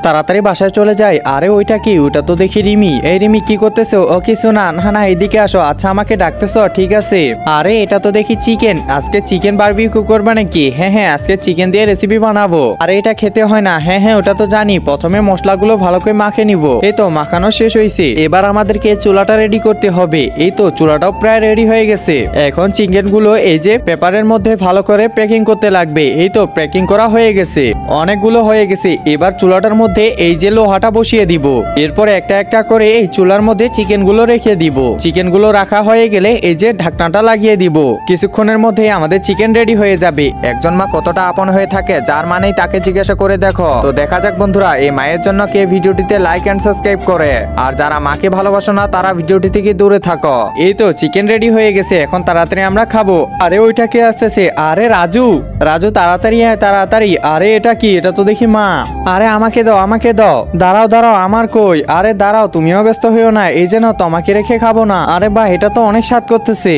তাড়াতাড়ি বাসায় চলে যায়। আরে ওইটা কি? ওটা তো দেখি রিমি। এই রিমি কি করতেছো? ও কিছু না, না না এদিকে আসো। আচ্ছা আমাকে ডাকতেছো, ঠিক আছে। আরে এটা তো দেখি চিকেন। আজকে চিকেন বারবিকিউ করবে নাকি? হ্যাঁ হ্যাঁ, আজকে চিকেন দিয়ে রেসিপি বানাবো। আরে এটা খেতে হয় না। হ্যাঁ হ্যাঁ ওটা তো জানি। প্রথমে মশলাগুলো ভালো করে মাখে নিব। এই তো মাখানো শেষ হয়েছে। এবার আমাদেরকে চুলাটা রেডি করতে হবে। এই তো চুলাটাও প্রায় রেডি হয়ে গেছে। এখন চিকেন গুলো এই যে পেপারের মধ্যে ভালো করে প্যাকিং করতে লাগবে। এই তো প্যাকিং করা হয়ে গেছে, অনেকগুলো হয়ে গেছে। এবার চুলাটার মধ্যে এই যে লোহাটা বসিয়ে দিব। এরপর একটা একটা করে এই চুলার মধ্যে চিকেন গুলো রেখে দিব। চিকেন গুলো রাখা হয়ে গেলে এই যে ঢাকনাটা লাগিয়ে দিব। কিছুক্ষণের মধ্যে আমাদের চিকেন রেডি হয়ে যাবে। একজন মা কতটা আপন হয়ে থাকে, যার মানেই তাকে জিজ্ঞাসা করে দেখো। তো দেখা যাক বন্ধুরা, এই মায়ের জন্য কে ভিডিওটিতে লাইক এন্ড সাবস্ক্রাইব করে। আর যারা মাকে ভালোবাসো না তারা ভিডিওটি থেকে দূরে থাকো। এই তো চিকেন রেডি হয়ে গেছে, এখন তাড়াতাড়ি আমরা খাবো। আরে ওইটা কে আসতেছে? আরে রাজু, রাজু তাড়াতাড়ি আয় তাড়াতাড়ি। আরে এটা কি? এটা তো দেখি মা। আরে আমাকে দাও, আমাকে দাও। দাঁড়াও দাঁড়াও, আমার কই? আরে দাঁড়াও, তুমিও ব্যস্ত হইও না। এই যেন তোমাকে রেখে খাবো না। আরে বাহ, এটা তো অনেক স্বাদ করতেছে।